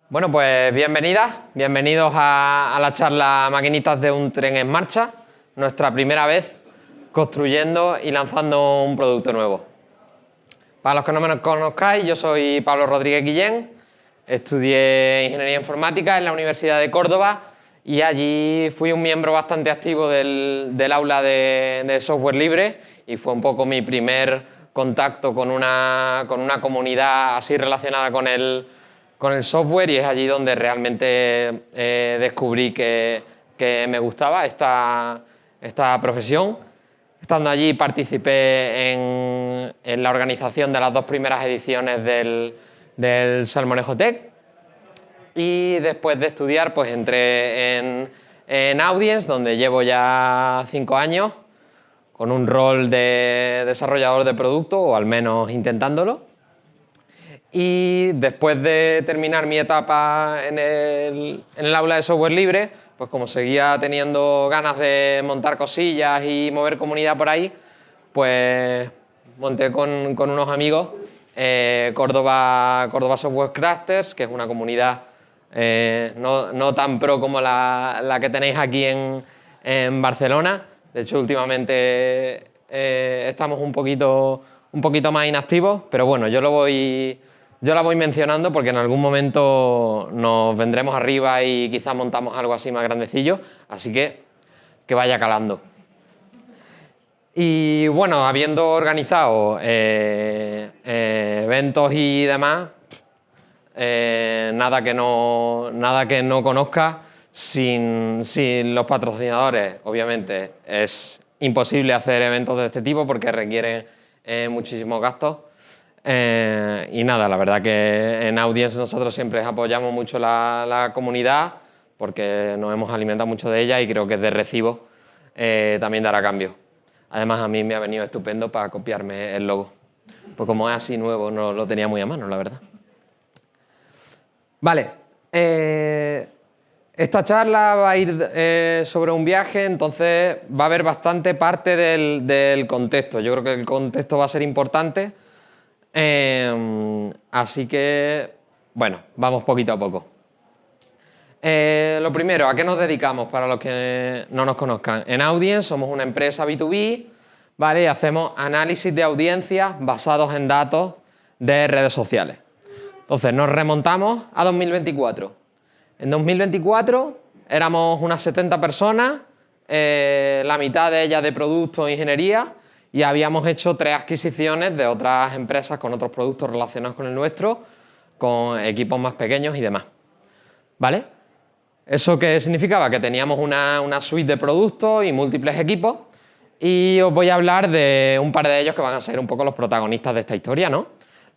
Bueno, pues bienvenidos a la charla Maquinitas de un tren en marcha, nuestra primera vez construyendo y lanzando un producto nuevo. Para los que no me conozcáis, yo soy Pablo Rodríguez Guillén, estudié Ingeniería Informática en la Universidad de Córdoba y allí fui un miembro bastante activo del aula de software libre y fue un poco mi primer contacto con una comunidad así relacionada con el software, y es allí donde realmente descubrí que me gustaba esta profesión. Estando allí participé en la organización de las dos primeras ediciones del Salmorejo Tech, y después de estudiar pues entré en Audience, donde llevo ya 5 años con un rol de desarrollador de producto, o al menos intentándolo. Y después de terminar mi etapa en el aula de software libre, pues como seguía teniendo ganas de montar cosillas y mover comunidad por ahí, pues monté con unos amigos Córdoba Software Crafters, que es una comunidad no tan pro como la que tenéis aquí en Barcelona. De hecho, últimamente estamos un poquito más inactivos, pero bueno, yo la voy mencionando porque en algún momento nos vendremos arriba y quizás montamos algo así más grandecillo, así que vaya calando. Y bueno, habiendo organizado eventos y demás, nada que no conozca sin los patrocinadores. Obviamente es imposible hacer eventos de este tipo porque requieren muchísimos gastos. Y nada, la verdad que en Audience nosotros siempre apoyamos mucho la comunidad porque nos hemos alimentado mucho de ella y creo que es de recibo también dar a cambio. Además, a mí me ha venido estupendo para copiarme el logo. Pues como es así nuevo, no lo tenía muy a mano, la verdad. Vale. Esta charla va a ir sobre un viaje, entonces va a haber bastante parte del contexto. Yo creo que el contexto va a ser importante. Así que, bueno, vamos poquito a poco. Lo primero, ¿a qué nos dedicamos para los que no nos conozcan? En Audience somos una empresa B2B, ¿vale? Y hacemos análisis de audiencias basados en datos de redes sociales. Entonces, nos remontamos a 2024. En 2024 éramos unas 70 personas, la mitad de ellas de producto e ingeniería, y habíamos hecho 3 adquisiciones de otras empresas con otros productos relacionados con el nuestro, con equipos más pequeños y demás. ¿Vale? ¿Eso qué significaba? Que teníamos una suite de productos y múltiples equipos, y os voy a hablar de un par de ellos que van a ser un poco los protagonistas de esta historia, ¿no?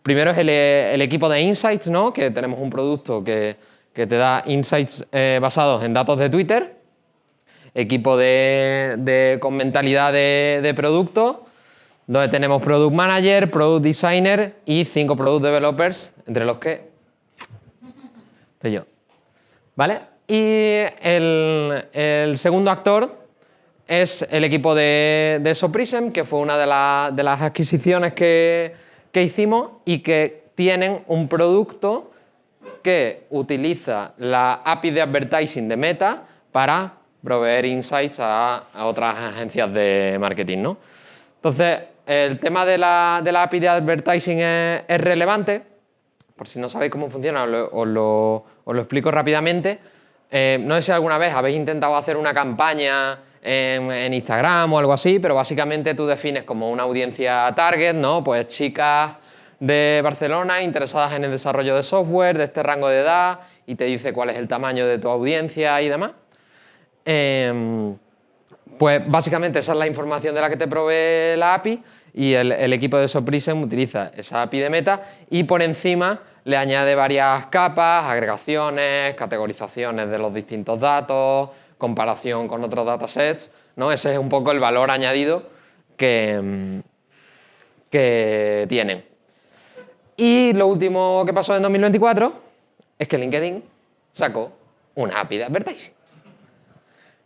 Primero es el equipo de Insights, ¿no? Que tenemos un producto que te da insights basados en datos de Twitter. Equipo con mentalidad de producto, donde tenemos Product Manager, Product Designer y 5 Product Developers, entre los que estoy yo. ¿Vale? Y el segundo actor es el equipo de Soprism, que fue una de las adquisiciones que hicimos, y que tienen un producto que utiliza la API de advertising de Meta para proveer insights a otras agencias de marketing, ¿no? Entonces, el tema de la API de advertising es relevante. Por si no sabéis cómo funciona, os lo explico rápidamente. No sé si alguna vez habéis intentado hacer una campaña en Instagram o algo así, pero básicamente tú defines como una audiencia target, ¿no? Pues chicas de Barcelona interesadas en el desarrollo de software, de este rango de edad, y te dice cuál es el tamaño de tu audiencia y demás. Pues básicamente esa es la información de la que te provee la API, y el equipo de Soprism utiliza esa API de Meta y por encima le añade varias capas, agregaciones, categorizaciones de los distintos datos, comparación con otros datasets, ¿no? Ese es un poco el valor añadido que tienen. Y lo último que pasó en 2024 es que LinkedIn sacó una API de advertising.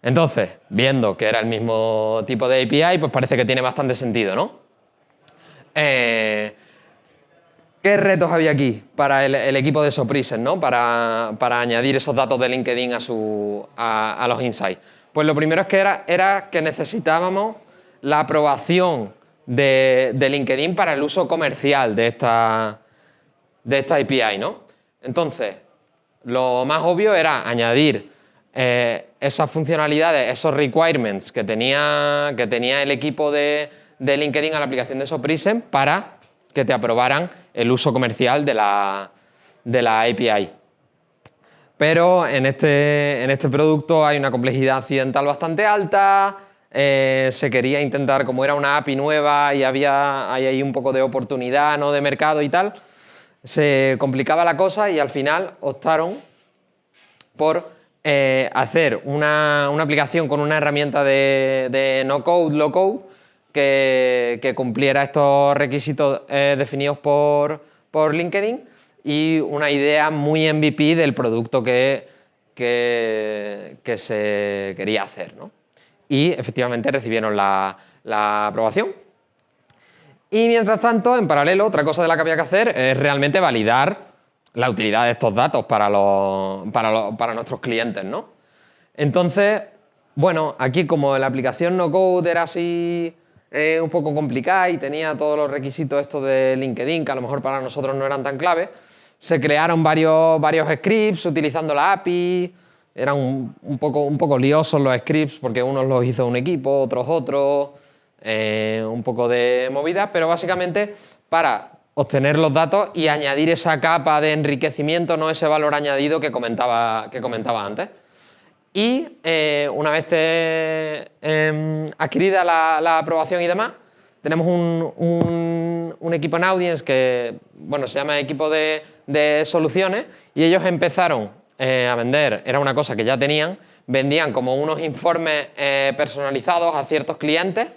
Entonces, viendo que era el mismo tipo de API, pues parece que tiene bastante sentido, ¿no? ¿Qué retos había aquí para el equipo de Soprisen, ¿no? Para añadir esos datos de LinkedIn a los insights? Pues lo primero es que era que necesitábamos la aprobación de LinkedIn para el uso comercial de esta API, ¿no? Entonces, lo más obvio era añadir esas funcionalidades, esos requirements que tenía el equipo de LinkedIn a la aplicación de Soprisen para que te aprobaran el uso comercial de la API. Pero en este producto hay una complejidad accidental bastante alta, se quería intentar, como era una API nueva y hay ahí un poco de oportunidad, ¿no?, de mercado y tal, se complicaba la cosa y al final optaron por hacer una aplicación con una herramienta de no-code, low-code, que cumpliera estos requisitos definidos por LinkedIn y una idea muy MVP del producto que se quería hacer, ¿no? Y efectivamente recibieron la aprobación. Y mientras tanto, en paralelo, otra cosa de la que había que hacer es realmente validar la utilidad de estos datos para nuestros clientes, ¿no? Entonces, bueno, aquí como la aplicación no code era así un poco complicada y tenía todos los requisitos estos de LinkedIn, que a lo mejor para nosotros no eran tan clave, se crearon varios scripts utilizando la API. Eran un poco liosos los scripts porque unos los hizo un equipo, otros un poco de movida, pero básicamente para obtener los datos y añadir esa capa de enriquecimiento, no ese valor añadido que comentaba antes. Y una vez adquirida la aprobación y demás, tenemos un equipo en Audience que, bueno, se llama equipo de soluciones, y ellos empezaron a vender, era una cosa que ya tenían, vendían como unos informes personalizados a ciertos clientes,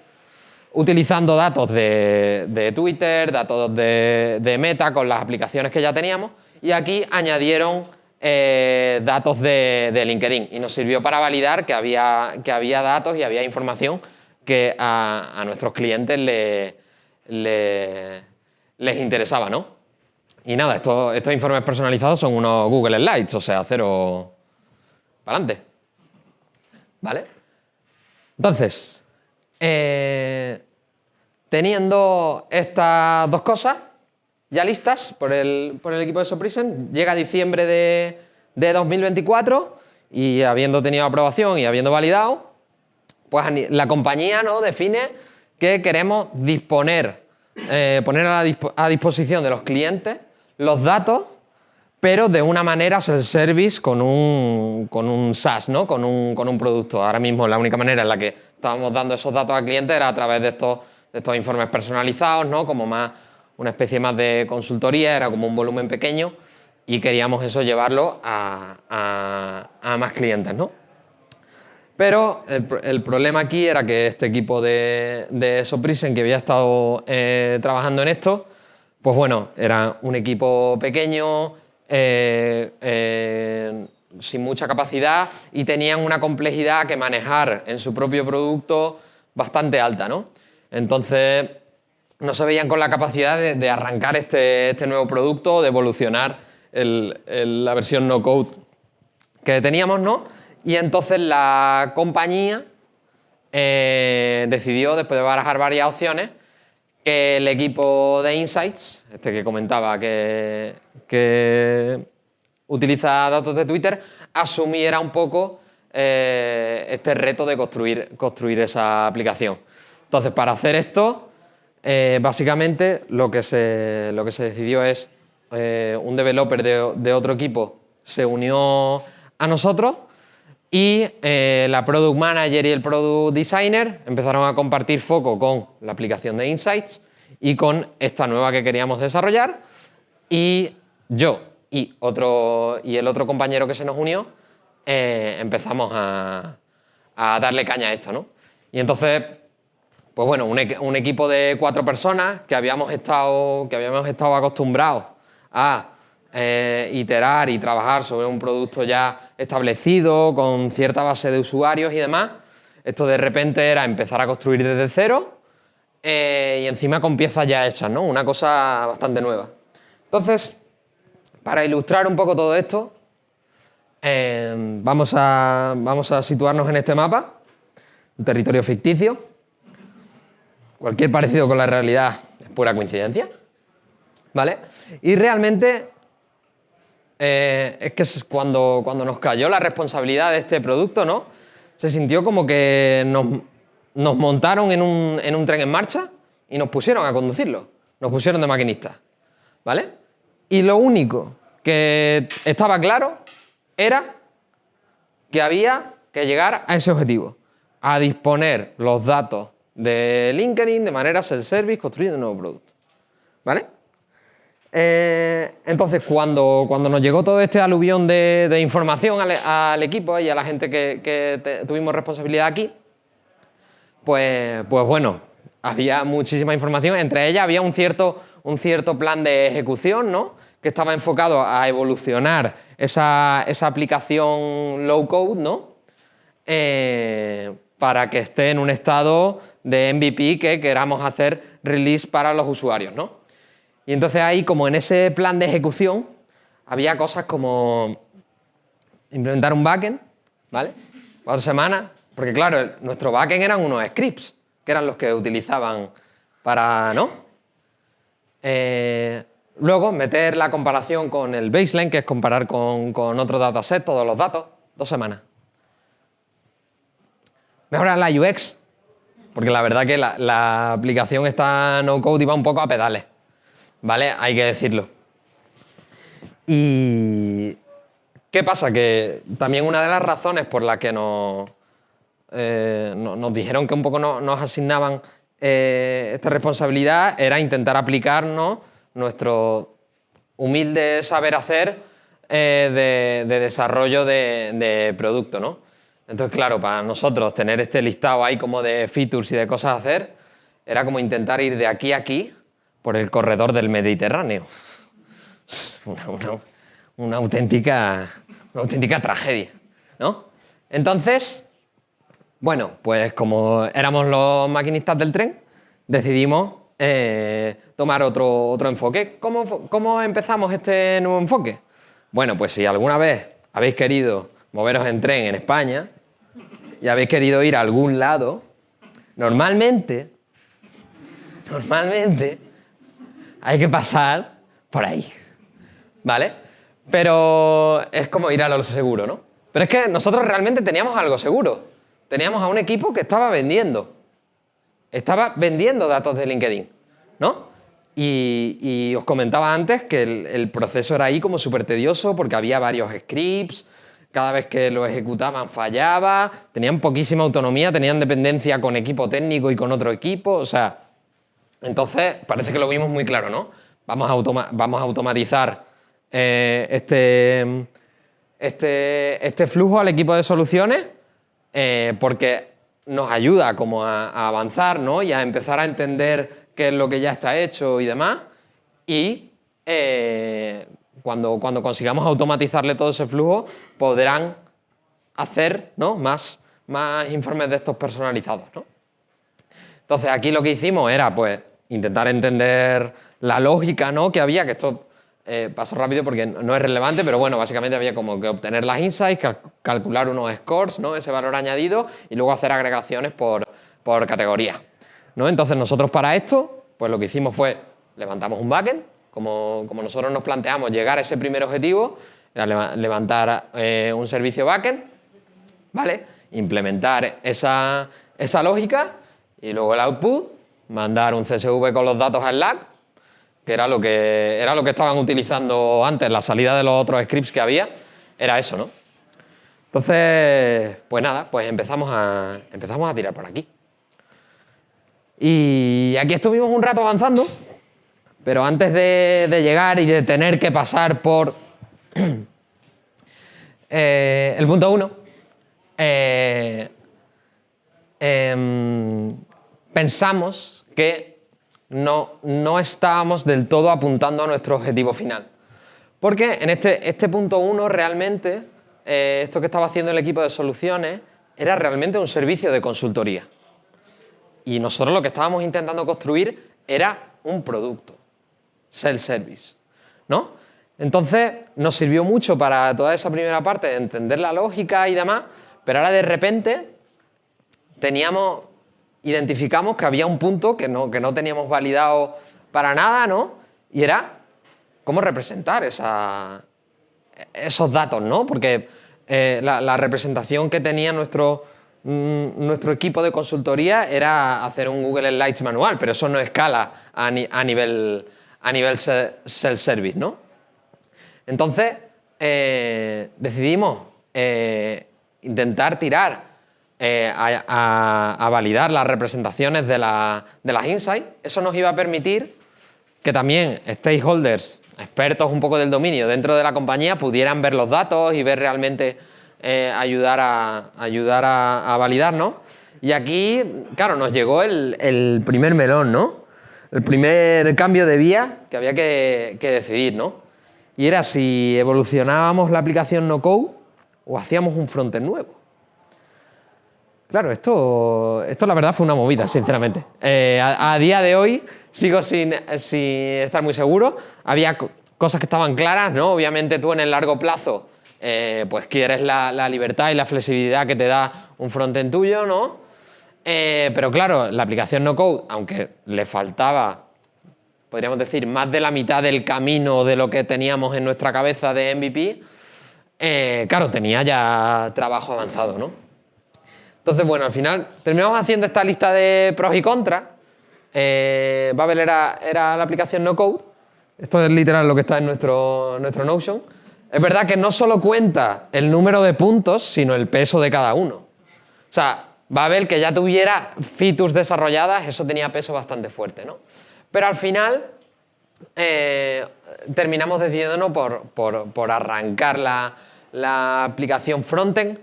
utilizando datos de Twitter, datos de Meta con las aplicaciones que ya teníamos, y aquí añadieron datos de LinkedIn y nos sirvió para validar que había datos y había información que a nuestros clientes les interesaba, ¿no? Y nada, estos informes personalizados son unos Google Slides, o sea, cero para adelante. ¿Vale? Entonces, teniendo estas dos cosas ya listas por el equipo de Soprisen, llega diciembre de 2024 y habiendo tenido aprobación y habiendo validado, pues la compañía, ¿no?, define que queremos poner a disposición de los clientes los datos, pero de una manera self-service con un SaaS, ¿no?, con un producto. Ahora mismo la única manera en la que estábamos dando esos datos al cliente era a través de estos informes personalizados, ¿no?, como una especie más de consultoría, era como un volumen pequeño y queríamos eso llevarlo a más clientes, ¿no? Pero el problema aquí era que este equipo de Soprisen, que había estado trabajando en esto, pues bueno, era un equipo pequeño, sin mucha capacidad, y tenían una complejidad que manejar en su propio producto bastante alta, ¿no? Entonces no se veían con la capacidad de arrancar este nuevo producto, de evolucionar la versión no code que teníamos, ¿no? Y entonces la compañía decidió, después de barajar varias opciones, que el equipo de Insights, este que comentaba que utiliza datos de Twitter, asumiera un poco este reto de construir esa aplicación. Entonces, para hacer esto, básicamente lo que se decidió es un developer de otro equipo se unió a nosotros y la Product Manager y el Product Designer empezaron a compartir foco con la aplicación de Insights y con esta nueva que queríamos desarrollar, y yo y el otro compañero que se nos unió empezamos a darle caña a esto, ¿no? Y entonces, pues bueno, un equipo de 4 personas que habíamos estado acostumbrados a iterar y trabajar sobre un producto ya establecido, con cierta base de usuarios y demás. Esto de repente era empezar a construir desde cero y encima con piezas ya hechas, ¿no? Una cosa bastante nueva. Entonces, para ilustrar un poco todo esto, vamos a situarnos en este mapa, un territorio ficticio. Cualquier parecido con la realidad es pura coincidencia, ¿vale? Y realmente es que cuando nos cayó la responsabilidad de este producto, ¿no? Se sintió como que nos montaron en un tren en marcha y nos pusieron a conducirlo, nos pusieron de maquinistas, ¿vale? Y lo único que estaba claro era que había que llegar a ese objetivo, a disponer los datos de LinkedIn de manera self-service, construyendo un nuevo producto, ¿vale? Entonces, cuando nos llegó todo este aluvión de información al equipo y a la gente que tuvimos responsabilidad aquí, pues bueno, había muchísima información. Entre ellas había un cierto plan de ejecución, ¿no? Que estaba enfocado a evolucionar esa aplicación low code, ¿no? Para que esté en un estado de MVP que queramos hacer release para los usuarios, ¿no? Y entonces ahí, como en ese plan de ejecución, había cosas como implementar un backend, ¿vale? 4 semanas, porque claro, nuestro backend eran unos scripts, que eran los que utilizaban para, ¿no? Luego, meter la comparación con el baseline, que es comparar con otro dataset, todos los datos, 2 semanas. Mejorar la UX, porque la verdad que la aplicación está no code y va un poco a pedales, ¿vale? Hay que decirlo. Y ¿qué pasa? Que también una de las razones por las que nos dijeron que un poco nos asignaban esta responsabilidad era intentar aplicarnos nuestro humilde saber hacer de desarrollo de producto, ¿no? Entonces, claro, para nosotros tener este listado ahí como de features y de cosas a hacer era como intentar ir de aquí a aquí por el corredor del Mediterráneo. Una auténtica tragedia, ¿no? Entonces, bueno, pues como éramos los maquinistas del tren, decidimos tomar otro enfoque. ¿Cómo empezamos este nuevo enfoque? Bueno, pues si alguna vez habéis querido moveros en tren en España y habéis querido ir a algún lado, normalmente hay que pasar por ahí, ¿vale? Pero es como ir a lo seguro, ¿no? Pero es que nosotros realmente teníamos algo seguro. Teníamos a un equipo que estaba vendiendo datos de LinkedIn, ¿no? Y os comentaba antes que el proceso era ahí como súper tedioso porque había varios scripts, cada vez que lo ejecutaban fallaba, tenían poquísima autonomía, tenían dependencia con equipo técnico y con otro equipo, o sea, entonces parece que lo vimos muy claro, ¿no? Vamos a automatizar este flujo al equipo de soluciones porque nos ayuda como a avanzar, ¿no? Y a empezar a entender qué es lo que ya está hecho y demás. Y cuando consigamos automatizarle todo ese flujo, podrán hacer, ¿no? más informes de estos personalizados, ¿no? Entonces aquí lo que hicimos era pues intentar entender la lógica, ¿no? que había, que esto paso rápido porque no es relevante, pero bueno, básicamente había como que obtener las insights, calcular unos scores, ¿no? ese valor añadido, y luego hacer agregaciones por categoría, ¿no? Entonces nosotros para esto, pues lo que hicimos fue levantamos un backend, como nosotros nos planteamos llegar a ese primer objetivo, era levantar un servicio backend, ¿vale? Implementar esa lógica y luego el output, mandar un CSV con los datos a Slack, que era lo que estaban utilizando antes, la salida de los otros scripts que había, era eso, ¿no? Entonces, pues nada, pues empezamos a tirar por aquí. Y aquí estuvimos un rato avanzando, pero antes de llegar y de tener que pasar por el punto 1, pensamos que no estábamos del todo apuntando a nuestro objetivo final. Porque en este punto 1 realmente, esto que estaba haciendo el equipo de soluciones era realmente un servicio de consultoría. Y nosotros lo que estábamos intentando construir era un producto, self-service. ¿no? Entonces nos sirvió mucho para toda esa primera parte de entender la lógica y demás, pero ahora de repente identificamos que había un punto que no teníamos validado para nada, ¿no? Y era cómo representar esos datos, ¿no? Porque la representación que tenía nuestro equipo de consultoría era hacer un Google Slides manual, pero eso no escala a nivel self-service, ¿no? Entonces, decidimos intentar tirar a validar las representaciones de las insights. Eso nos iba a permitir que también stakeholders, expertos un poco del dominio dentro de la compañía, pudieran ver los datos y ver realmente ayudar a validar, ¿no? Y aquí, claro, nos llegó el primer melón, ¿no? El primer cambio de vía que había que decidir, ¿no? Y era si evolucionábamos la aplicación no-code o hacíamos un frontend nuevo. Claro, esto la verdad fue una movida, sinceramente. A día de hoy sigo sin estar muy seguro. Había cosas que estaban claras, ¿no? Obviamente tú en el largo plazo pues quieres la libertad y la flexibilidad que te da un frontend tuyo, ¿no? Pero claro, la aplicación no-code, aunque le faltaba, podríamos decir, más de la mitad del camino de lo que teníamos en nuestra cabeza de MVP, claro, tenía ya trabajo avanzado, ¿no? Entonces, bueno, al final terminamos haciendo esta lista de pros y contras. Babel era la aplicación no-code. Esto es literal lo que está en nuestro Notion. Es verdad que no solo cuenta el número de puntos, sino el peso de cada uno. O sea, Babel, que ya tuviera features desarrolladas, eso tenía peso bastante fuerte, ¿no? Pero al final terminamos decidiéndonos por arrancar la aplicación frontend,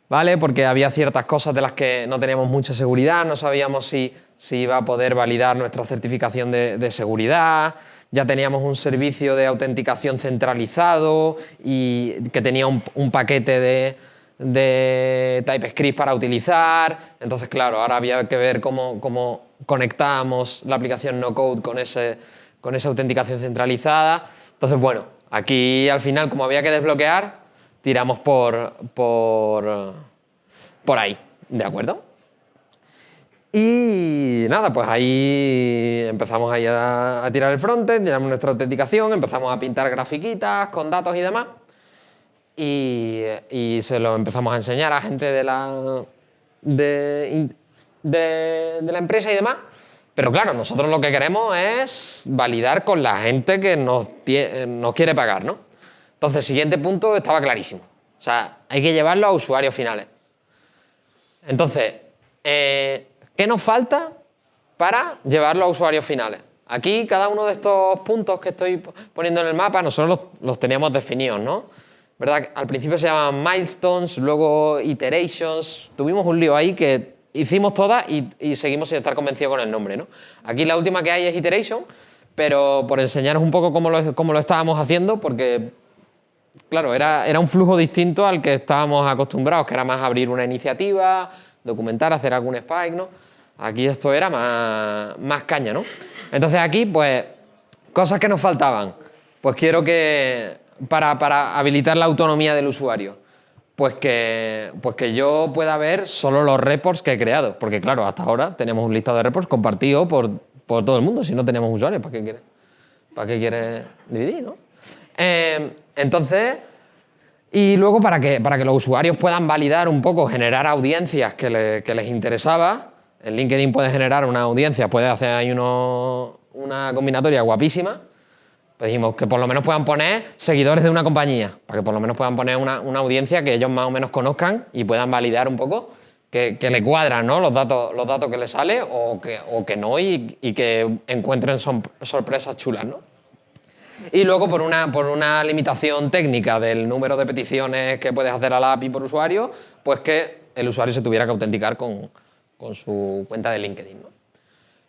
¿vale? Porque había ciertas cosas de las que no teníamos mucha seguridad, no sabíamos si iba a poder validar nuestra certificación de seguridad, ya teníamos un servicio de autenticación centralizado y que tenía un paquete de TypeScript para utilizar. Entonces, claro, ahora había que ver cómo conectábamos la aplicación no-code con esa autenticación centralizada. Entonces, bueno, aquí al final, como había que desbloquear, tiramos por ahí, ¿de acuerdo? Y nada, pues ahí empezamos ahí a tirar el frontend, tiramos nuestra autenticación, empezamos a pintar grafiquitas con datos y demás. Y se lo empezamos a enseñar a gente de la empresa y demás. Pero claro, nosotros lo que queremos es validar con la gente que nos quiere pagar, ¿no? Entonces, el siguiente punto estaba clarísimo. O sea, hay que llevarlo a usuarios finales. Entonces, ¿qué nos falta para llevarlo a usuarios finales? Aquí, cada uno de estos puntos que estoy poniendo en el mapa, nosotros los teníamos definidos, ¿no? ¿Verdad? Al principio se llamaban milestones, luego iterations. Tuvimos un lío ahí que hicimos todas y seguimos sin estar convencidos con el nombre, ¿no? Aquí la última que hay es iteration, pero por enseñaros un poco cómo lo estábamos haciendo, porque, claro, era un flujo distinto al que estábamos acostumbrados, que era más abrir una iniciativa, documentar, hacer algún spike, ¿no? Aquí esto era más caña, ¿no? Entonces aquí, pues, cosas que nos faltaban. Pues quiero que, para habilitar la autonomía del usuario, pues que yo pueda ver solo los reports que he creado. Porque, claro, hasta ahora tenemos un listado de reports compartido por todo el mundo. Si no tenemos usuarios, ¿para qué quieres dividir, no? Entonces, y luego para que los usuarios puedan validar un poco, generar audiencias que les interesaba. En LinkedIn puede generar una audiencia, puede hacer ahí una combinatoria guapísima. Pues dijimos que por lo menos puedan poner seguidores de una compañía, para que por lo menos puedan poner una audiencia que ellos más o menos conozcan y puedan validar un poco que le cuadran, ¿no? los datos que les sale o que no y que encuentren sorpresas chulas, ¿no? Y luego por una limitación técnica del número de peticiones que puedes hacer a la API por usuario, pues que el usuario se tuviera que autenticar con su cuenta de LinkedIn, ¿no?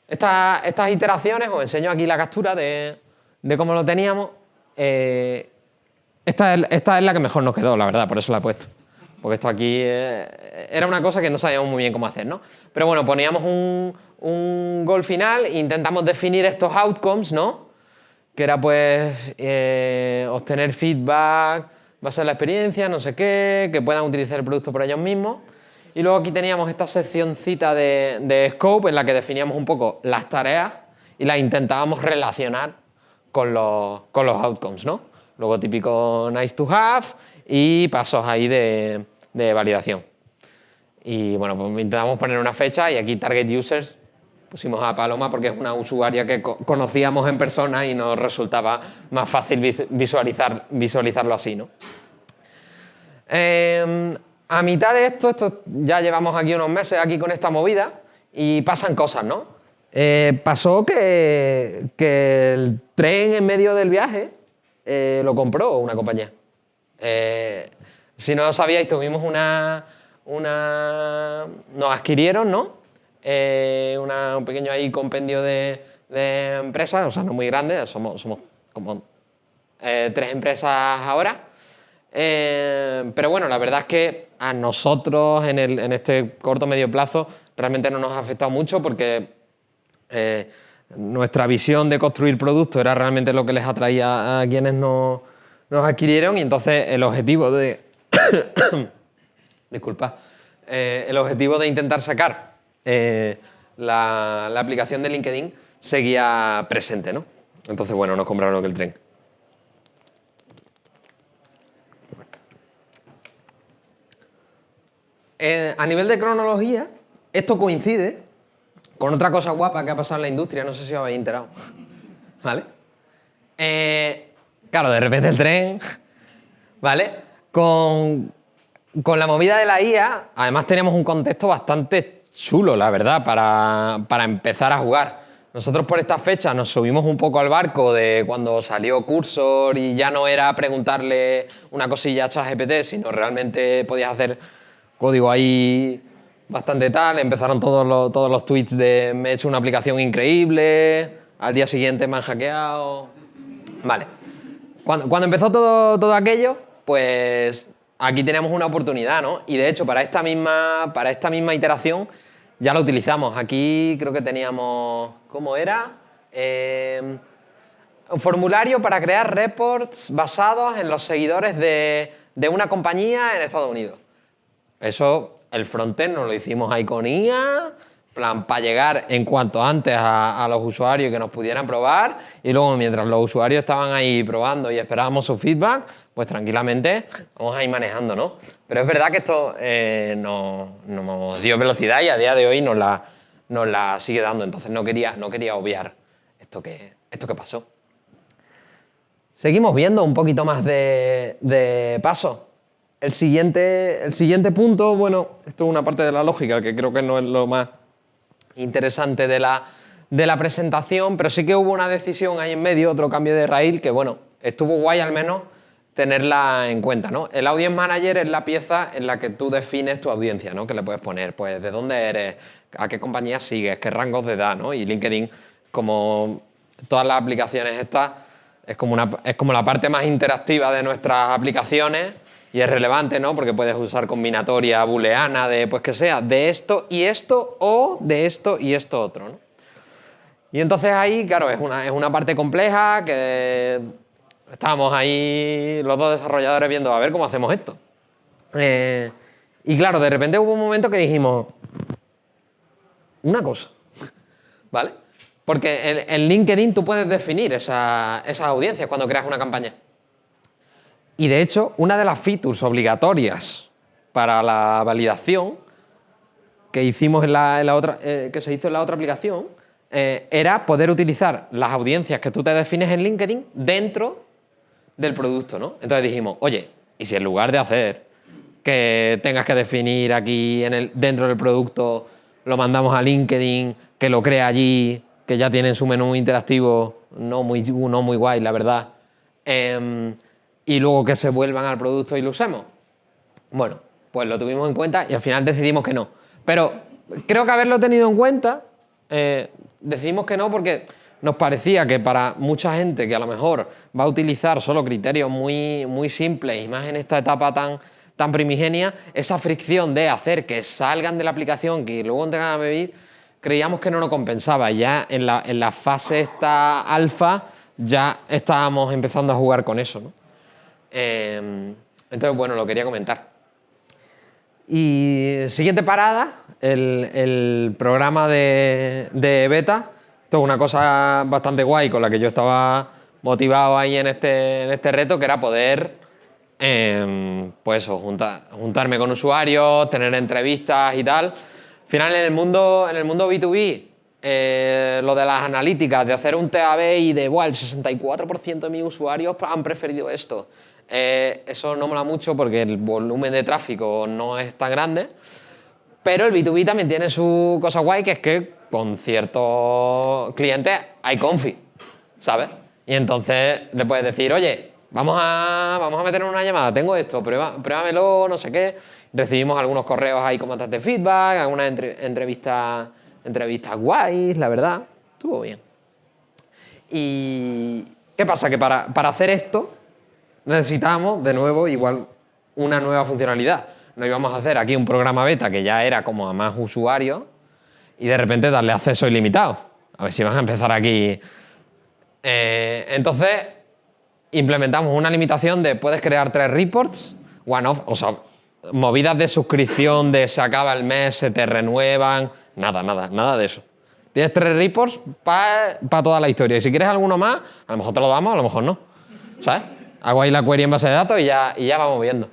Estas iteraciones, os enseño aquí la captura de cómo lo teníamos. Esta es la que mejor nos quedó, la verdad, por eso la he puesto. Porque esto aquí era una cosa que no sabíamos muy bien cómo hacer, ¿no? Pero bueno, poníamos un goal final e intentamos definir estos outcomes, ¿no? que era pues obtener feedback, basar la experiencia, no sé qué, que puedan utilizar el producto por ellos mismos. Y luego aquí teníamos esta seccioncita de Scope en la que definíamos un poco las tareas y las intentábamos relacionar con los outcomes, ¿no? Luego típico nice to have y pasos ahí de validación. Y bueno, pues intentamos poner una fecha y aquí target users pusimos a Paloma porque es una usuaria que conocíamos en persona y nos resultaba más fácil visualizarlo así, ¿no? A mitad de esto ya llevamos aquí unos meses aquí con esta movida y pasan cosas, ¿no? Pasó que el tren en medio del viaje lo compró una compañía. Si no lo sabíais, tuvimos nos adquirieron, ¿no? Un pequeño ahí compendio de empresas, o sea, no muy grandes, somos como 3 empresas ahora. Pero bueno, la verdad es que a nosotros en este corto medio plazo realmente no nos ha afectado mucho porque nuestra visión de construir productos era realmente lo que les atraía a quienes nos adquirieron y entonces el objetivo de disculpa, el objetivo de intentar sacar la aplicación de LinkedIn seguía presente, ¿no? Entonces, bueno, nos compraron el tren. A nivel de cronología, esto coincide con otra cosa guapa que ha pasado en la industria, no sé si os habéis enterado. ¿Vale? Claro, de repente el tren, ¿vale? Con la movida de la IA, además teníamos un contexto bastante chulo, la verdad, para empezar a jugar. Nosotros por esta fecha nos subimos un poco al barco de cuando salió Cursor y ya no era preguntarle una cosilla a ChatGPT, sino realmente podías hacer código ahí bastante tal. Empezaron todos los tweets de me he hecho una aplicación increíble, al día siguiente me han hackeado. Vale. Cuando empezó todo aquello, pues aquí teníamos una oportunidad, ¿no? Y de hecho, para esta misma iteración ya lo utilizamos. Aquí creo que teníamos, ¿cómo era? Un formulario para crear reports basados en los seguidores de una compañía en Estados Unidos. Eso, el frontend nos lo hicimos ahí con IA, plan, para llegar en cuanto antes a los usuarios que nos pudieran probar y luego mientras los usuarios estaban ahí probando y esperábamos su feedback, pues tranquilamente vamos a ir manejando, ¿no? Pero es verdad que esto nos dio velocidad y a día de hoy nos la sigue dando, entonces no quería obviar esto que pasó. Seguimos viendo un poquito más de paso. El siguiente punto, bueno, esto es una parte de la lógica que creo que no es lo más interesante de la presentación, pero sí que hubo una decisión ahí en medio, otro cambio de raíl que, bueno, estuvo guay al menos tenerla en cuenta, ¿no? El Audience Manager es la pieza en la que tú defines tu audiencia, ¿no? Que le puedes poner, pues, de dónde eres, a qué compañía sigues, qué rangos de edad, ¿no? Y LinkedIn, como todas las aplicaciones estas, es como la parte más interactiva de nuestras aplicaciones. Y es relevante, ¿no? Porque puedes usar combinatoria booleana de, pues que sea, de esto y esto o de esto y esto otro, ¿no? Y entonces ahí, claro, es una parte compleja que estábamos ahí los dos desarrolladores viendo a ver cómo hacemos esto. Y claro, de repente hubo un momento que dijimos una cosa, ¿vale? Porque en LinkedIn tú puedes definir esas audiencias cuando creas una campaña. Y de hecho, una de las features obligatorias para la validación que hicimos que se hizo en la otra aplicación era poder utilizar las audiencias que tú te defines en LinkedIn dentro del producto, ¿no? Entonces dijimos, oye, ¿y si en lugar de hacer que tengas que definir aquí dentro del producto, lo mandamos a LinkedIn, que lo crea allí, que ya tienen su menú interactivo, no muy guay, la verdad, y luego que se vuelvan al producto y lo usemos? Bueno, pues lo tuvimos en cuenta y al final decidimos que no. Pero creo que haberlo tenido en cuenta, decidimos que no porque nos parecía que para mucha gente que a lo mejor va a utilizar solo criterios muy simples y más en esta etapa tan primigenia, esa fricción de hacer que salgan de la aplicación, que luego tengan a medir, creíamos que no nos compensaba. Ya en la fase esta alfa ya estábamos empezando a jugar con eso, ¿no? Entonces, bueno, lo quería comentar. Y siguiente parada, el programa de beta. Esto es una cosa bastante guay con la que yo estaba motivado ahí en este reto, que era poder pues eso, juntarme con usuarios, tener entrevistas y tal. Al final, en el mundo B2B, lo de las analíticas, de hacer un TAB y de igual, el 64% de mis usuarios han preferido esto. Eso no mola mucho porque el volumen de tráfico no es tan grande, pero el B2B también tiene su cosa guay, que es que con ciertos clientes hay confi, ¿sabes? Y entonces le puedes decir, oye, vamos a meter una llamada, tengo esto, pruébamelo, no sé qué. Recibimos algunos correos ahí con bastante feedback, algunas entrevistas guays, la verdad, estuvo bien. ¿Y qué pasa? Que para hacer esto necesitamos, de nuevo, igual una nueva funcionalidad. No íbamos a hacer aquí un programa beta que ya era como a más usuarios y de repente darle acceso ilimitado. A ver si van a empezar aquí. Entonces, implementamos una limitación de puedes crear 3 reports, one-off, o sea, movidas de suscripción, de se acaba el mes, se te renuevan, nada de eso. Tienes 3 reports para toda la historia. Y si quieres alguno más, a lo mejor te lo damos, a lo mejor no. ¿Sabes? Hago ahí la query en base de datos y ya vamos viendo.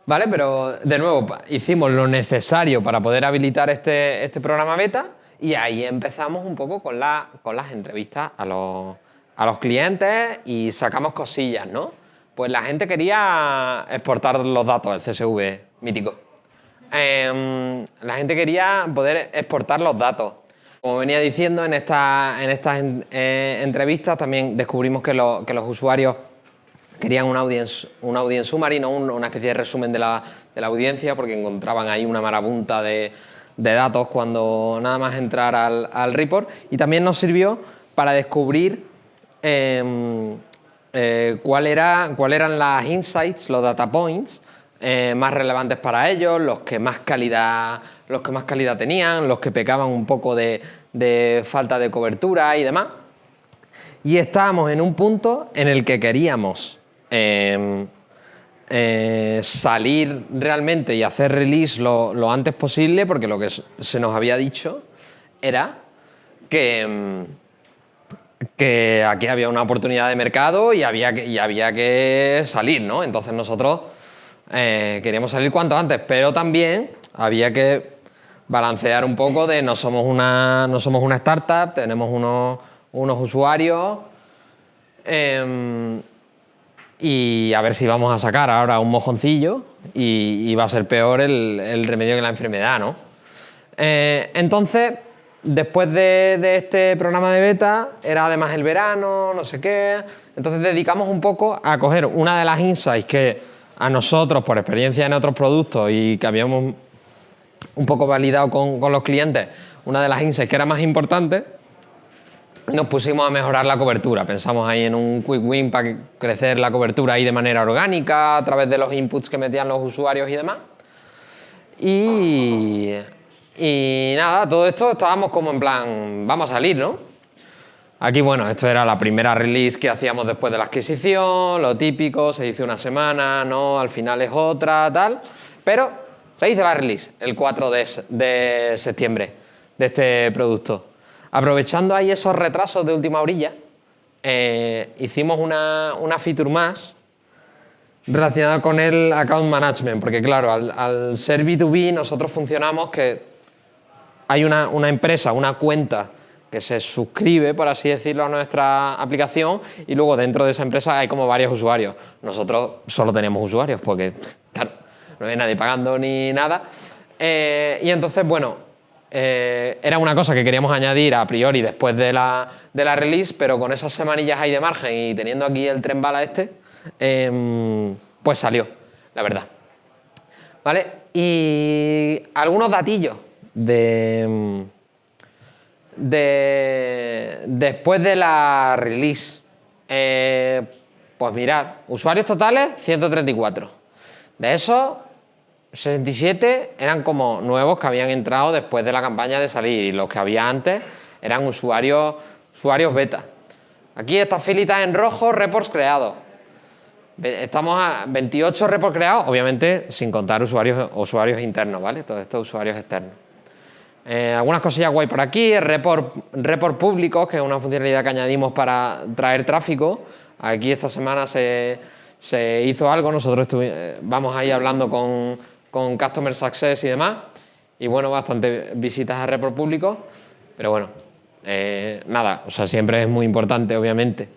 Vale, pero de nuevo, hicimos lo necesario para poder habilitar este programa beta y ahí empezamos un poco con las entrevistas a los clientes y sacamos cosillas, ¿no? Pues la gente quería exportar los datos, el CSV mítico. La gente quería poder exportar los datos. Como venía diciendo, en estas entrevistas también descubrimos que los usuarios querían un audience summary, ¿no? Una especie de resumen de la audiencia, porque encontraban ahí una marabunta de datos cuando nada más entrar al report. Y también nos sirvió para descubrir cuáles eran las insights, los data points más relevantes para ellos, los que más calidad tenían, los que pecaban un poco de falta de cobertura y demás. Y estábamos en un punto en el que queríamos salir realmente y hacer release lo antes posible, porque lo que se nos había dicho era que aquí había una oportunidad de mercado y había que salir, ¿no? Entonces nosotros queríamos salir cuanto antes, pero también había que balancear un poco de no somos una startup, tenemos unos usuarios y a ver si vamos a sacar ahora un mojoncillo y va a ser peor el remedio que la enfermedad, ¿no? Entonces, después de este programa de beta, era además el verano, no sé qué, entonces dedicamos un poco a coger una de las insights que a nosotros, por experiencia en otros productos y que habíamos un poco validado con los clientes, una de las insights que era más importante, nos pusimos a mejorar la cobertura. Pensamos ahí en un quick win para crecer la cobertura ahí de manera orgánica a través de los inputs que metían los usuarios y demás. Y nada, todo esto estábamos como en plan, vamos a salir, ¿no? Aquí, bueno, esto era la primera release que hacíamos después de la adquisición, lo típico, se dice una semana, no, al final es otra, tal. Pero se hizo la release el 4 de septiembre de este producto. Aprovechando ahí esos retrasos de última orilla, hicimos una feature más relacionada con el account management, porque claro, al ser B2B nosotros funcionamos que hay una empresa, una cuenta que se suscribe, por así decirlo, a nuestra aplicación y luego dentro de esa empresa hay como varios usuarios. Nosotros solo tenemos usuarios porque, claro, no hay nadie pagando ni nada. Y entonces, bueno, era una cosa que queríamos añadir a priori después de la release, pero con esas semanillas ahí de margen y teniendo aquí el tren bala pues salió, la verdad. ¿Vale? Y algunos datillos después de la release. Pues mirad, usuarios totales 134. De esos, 67 eran como nuevos que habían entrado después de la campaña de salir y los que había antes eran usuarios usuarios beta. Aquí estas filitas en rojo, reports creados. Estamos a 28 reports creados, obviamente sin contar usuarios internos, ¿vale? Todos estos usuarios externos. Algunas cosillas guay por aquí, report públicos, que es una funcionalidad que añadimos para traer tráfico. Aquí esta semana se hizo algo, nosotros vamos ahí hablando con Customer Success y demás, y bueno, bastante visitas a report públicos, pero bueno, nada, o sea, siempre es muy importante, obviamente,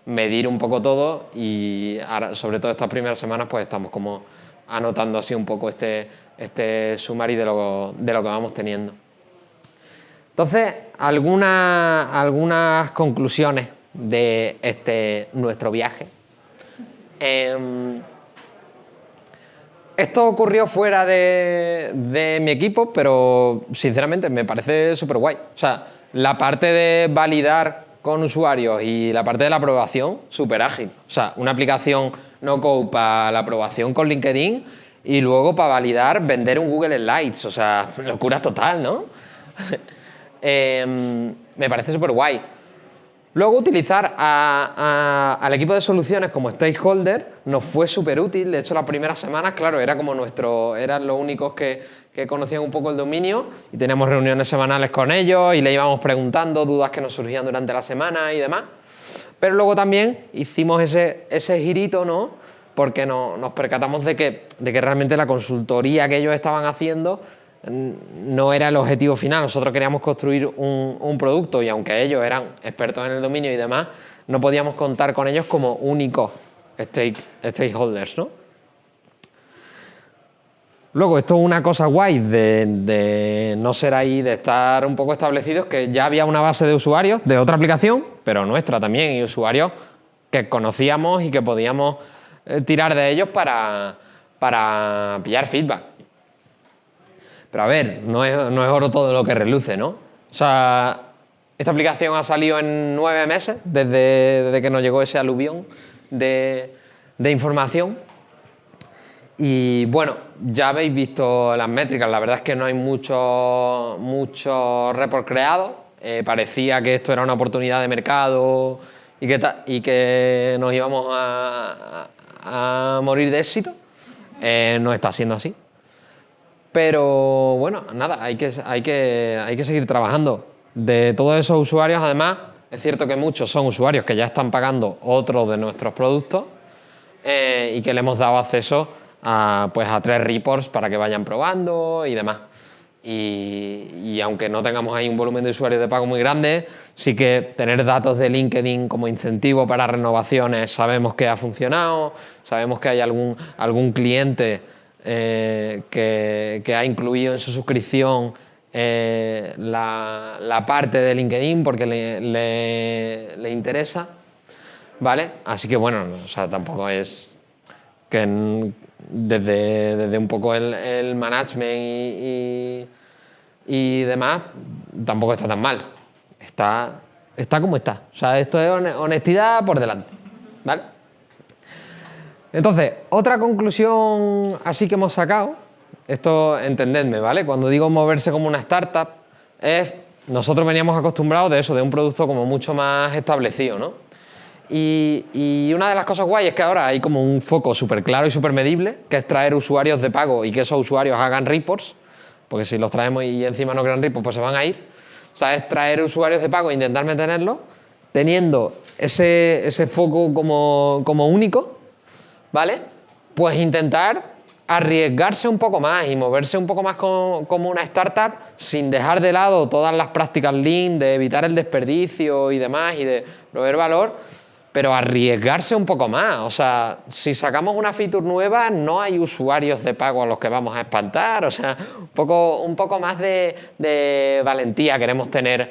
medir un poco todo, y ahora, sobre todo estas primeras semanas, pues estamos como anotando así un poco este summary de lo que vamos teniendo. Entonces, algunas conclusiones de nuestro viaje. Esto ocurrió fuera de mi equipo, pero sinceramente me parece súper guay. O sea, la parte de validar con usuarios y la parte de la aprobación, súper ágil. O sea, una aplicación no-code para la aprobación con LinkedIn y luego para validar, vender un Google Slides. O sea, locura total, ¿no? Me parece súper guay. Luego, utilizar al equipo de soluciones como stakeholder nos fue súper útil. De hecho, las primeras semanas, claro, era como eran los únicos que conocían un poco el dominio, y teníamos reuniones semanales con ellos y le íbamos preguntando dudas que nos surgían durante la semana y demás. Pero luego también hicimos ese girito, ¿no? Porque nos percatamos de que realmente la consultoría que ellos estaban haciendo no era el objetivo final. Nosotros queríamos construir un producto, y aunque ellos eran expertos en el dominio y demás, no podíamos contar con ellos como únicos stakeholders, ¿no? Luego, esto es una cosa guay de no ser ahí, de estar un poco establecidos, que ya había una base de usuarios de otra aplicación, pero nuestra también, y usuarios que conocíamos y que podíamos tirar de ellos para pillar feedback. Pero a ver, no es oro todo lo que reluce, ¿no? O sea, esta aplicación ha salido en 9 meses desde que nos llegó ese aluvión de información. Y bueno, ya habéis visto las métricas. La verdad es que no hay mucho report creados. Parecía que esto era una oportunidad de mercado y que nos íbamos a morir de éxito. No está siendo así. Pero bueno, nada, hay que seguir trabajando. De todos esos usuarios, además, es cierto que muchos son usuarios que ya están pagando otros de nuestros productos, y que le hemos dado acceso a 3 reports para que vayan probando y demás. Y aunque no tengamos ahí un volumen de usuarios de pago muy grande, sí que tener datos de LinkedIn como incentivo para renovaciones, sabemos que ha funcionado, sabemos que hay algún cliente que ha incluido en su suscripción la parte de LinkedIn porque le interesa, ¿vale? Así que bueno, o sea, tampoco es que desde un poco el management y demás, tampoco está tan mal. Está como está. O sea, esto es honestidad por delante, ¿vale? Entonces, otra conclusión así que hemos sacado, esto entendedme, ¿vale? Cuando digo moverse como una startup, nosotros veníamos acostumbrados de un producto como mucho más establecido, ¿no? Y una de las cosas guay es que ahora hay como un foco súper claro y súper medible, que es traer usuarios de pago y que esos usuarios hagan reports, porque si los traemos y encima no crean reports, pues se van a ir. O sea, es traer usuarios de pago e intentar mantenerlos, teniendo ese foco como único, ¿vale? Pues intentar arriesgarse un poco más y moverse un poco más como una startup, sin dejar de lado todas las prácticas Lean, de evitar el desperdicio y demás, y de proveer valor, pero arriesgarse un poco más. O sea, si sacamos una feature nueva, no hay usuarios de pago a los que vamos a espantar. O sea, un poco más de valentía queremos tener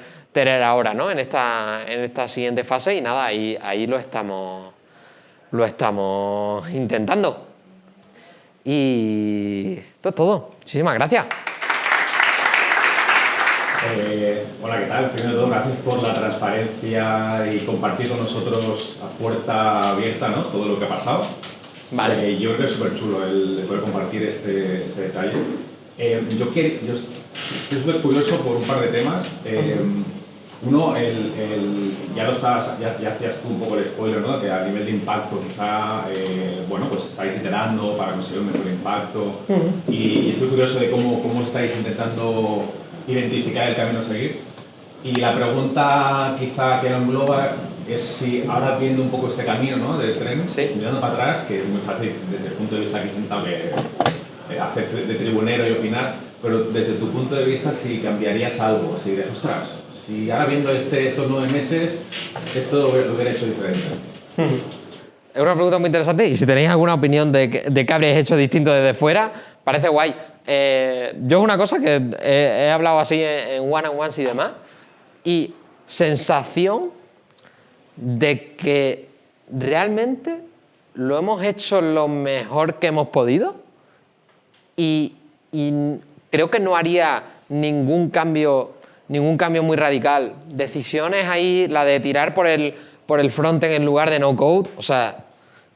ahora, ¿no? En esta siguiente fase, y nada, ahí lo estamos intentando. Y esto es todo. Muchísimas gracias. Hola, ¿qué tal? Primero de todo, gracias por la transparencia y compartir con nosotros a puerta abierta, ¿no? Todo lo que ha pasado. Vale. Yo creo que es súper chulo el poder compartir este detalle. Yo estoy súper curioso por un par de temas. Uno, ya lo sabes, ya hacías tú un poco el spoiler, ¿no? Que a nivel de impacto quizá, bueno, pues estáis iterando para conseguir un mejor impacto. Y estoy curioso de cómo estáis intentando identificar el camino a seguir. Y la pregunta quizá que lo engloba es si ahora viendo un poco este camino, ¿no? Del tren, Sí. mirando para atrás, que es muy fácil desde el punto de vista aquí sentado hacer de tribunero y opinar, pero desde tu punto de vista si cambiarías algo, si dirías, ostras, si ahora viendo estos 9 meses, esto lo hubiera hecho diferente. Es una pregunta muy interesante y si tenéis alguna opinión de qué habréis hecho distinto desde fuera, parece guay. Yo es una cosa que he hablado así en one-on-ones y demás, y sensación de que realmente lo hemos hecho lo mejor que hemos podido y creo que no haría ningún cambio muy radical. Decisiones ahí, la de tirar por el frontend en lugar de no code, o sea,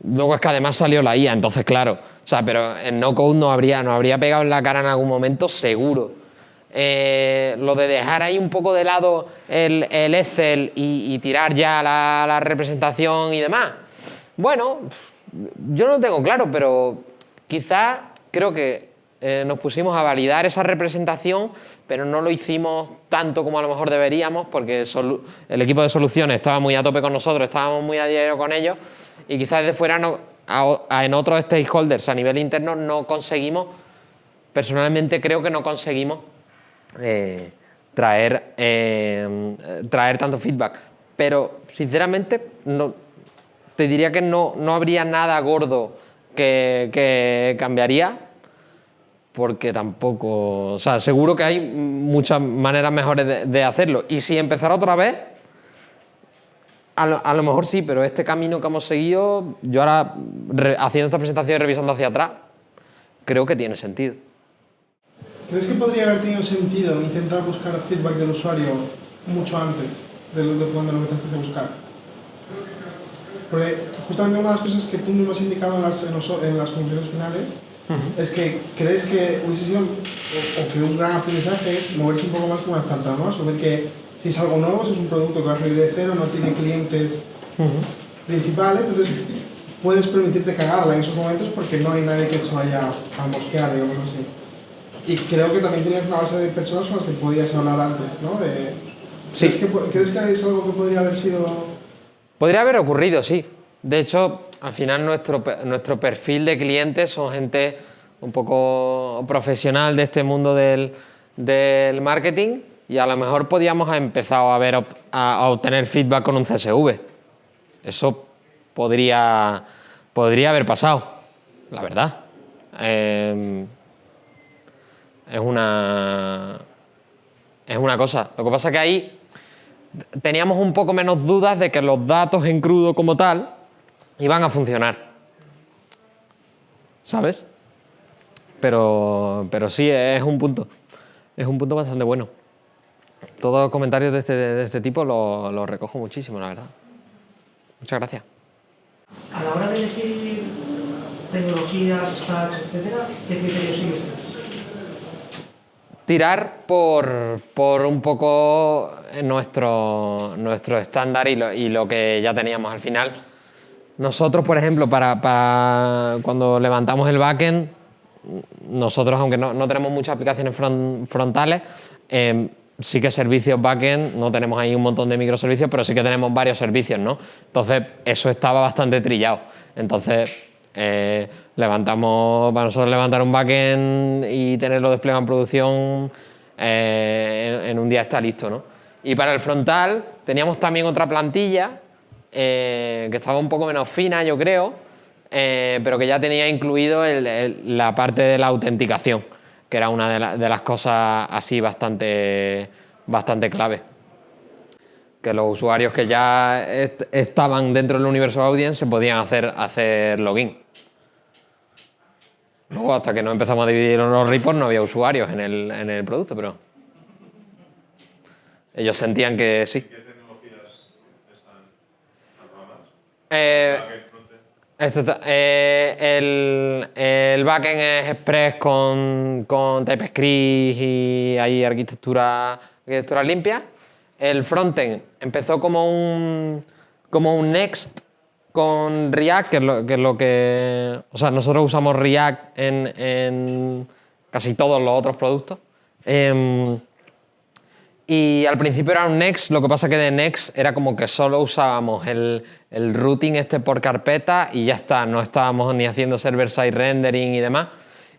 luego es que además salió la IA, entonces claro, o sea, pero en no code nos habría pegado en la cara en algún momento seguro. Lo de dejar ahí un poco de lado el Excel y tirar ya la representación y demás. Bueno, yo no lo tengo claro, pero quizás creo que nos pusimos a validar esa representación, pero no lo hicimos tanto como a lo mejor deberíamos, porque el equipo de soluciones estaba muy a tope con nosotros, estábamos muy a diario con ellos, y quizás desde fuera en otros stakeholders a nivel interno no conseguimos, personalmente creo que no conseguimos traer tanto feedback. Pero, sinceramente, te diría que no habría nada gordo que cambiaría, porque tampoco... O sea, seguro que hay muchas maneras mejores de hacerlo. Y si empezara otra vez, a lo mejor sí, pero este camino que hemos seguido, yo ahora, haciendo esta presentación y revisando hacia atrás, creo que tiene sentido. ¿Crees que podría haber tenido sentido intentar buscar feedback del usuario mucho antes de cuando lo empezaste a buscar? Porque justamente una de las cosas que tú mismo has indicado en las conclusiones finales es que crees que hubiese sido, o que un gran aprendizaje es moverse un poco más como una startup, ¿no? Saber que si es algo nuevo, si es un producto que va a salir de cero, no tiene clientes principales, entonces puedes permitirte cagarla en esos momentos porque no hay nadie que se vaya a mosquear, digamos así. Y creo que también tenías una base de personas con las que podías hablar antes, ¿no? Sí. ¿Crees que es algo que podría haber sido...? Podría haber ocurrido, sí. De hecho, al final nuestro perfil de clientes son gente un poco profesional de este mundo del marketing y a lo mejor podíamos haber empezado a obtener feedback con un CSV. Eso podría haber pasado, la verdad. Es una cosa. Lo que pasa es que ahí teníamos un poco menos dudas de que los datos en crudo como tal iban a funcionar. ¿Sabes? Pero sí, es un punto. Es un punto bastante bueno. Todos los comentarios de este tipo los recojo muchísimo, la verdad. Muchas gracias. A la hora de elegir tecnologías, stacks, etcétera, ¿qué criterios sigues? Tirar por un poco nuestro estándar y lo que ya teníamos al final. Nosotros, por ejemplo, para cuando levantamos el backend, nosotros, aunque no tenemos muchas aplicaciones frontales, sí que servicios backend, no tenemos ahí un montón de microservicios, pero sí que tenemos varios servicios, ¿no? Entonces, eso estaba bastante trillado. Entonces, para nosotros levantar un backend y tenerlo desplegado en producción, en un día está listo, ¿no? Y para el frontal teníamos también otra plantilla que estaba un poco menos fina, yo creo, pero que ya tenía incluido la parte de la autenticación, que era una de las cosas así bastante clave. Que los usuarios que ya estaban dentro del universo Audience se podían hacer login. Luego, hasta que no empezamos a dividir los reports, no había usuarios en el producto, pero ellos sentían que sí. ¿Qué tecnologías están programadas? El backend es Express con TypeScript y hay arquitectura limpia. el frontend empezó como un Next con React, que es lo que... O sea, nosotros usamos React en casi todos los otros productos. Y al principio era un Next, lo que pasa que de Next era como que solo usábamos el routing por carpeta y ya está, no estábamos ni haciendo server-side rendering y demás.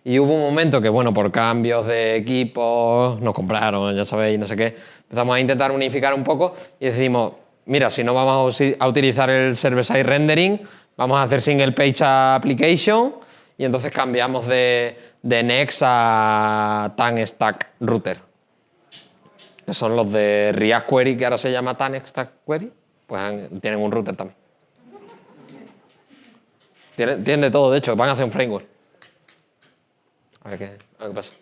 Y hubo un momento que, bueno, por cambios de equipos, nos compraron, ya sabéis, no sé qué, empezamos a intentar unificar un poco y decidimos, mira, si no vamos a utilizar el server-side rendering, vamos a hacer single page application y entonces cambiamos de Next a Tan Stack Router, que son los de React Query, que ahora se llama Tan Stack Query, pues tienen un router también. Tienen de todo, de hecho, van a hacer un framework. A ver qué pasa.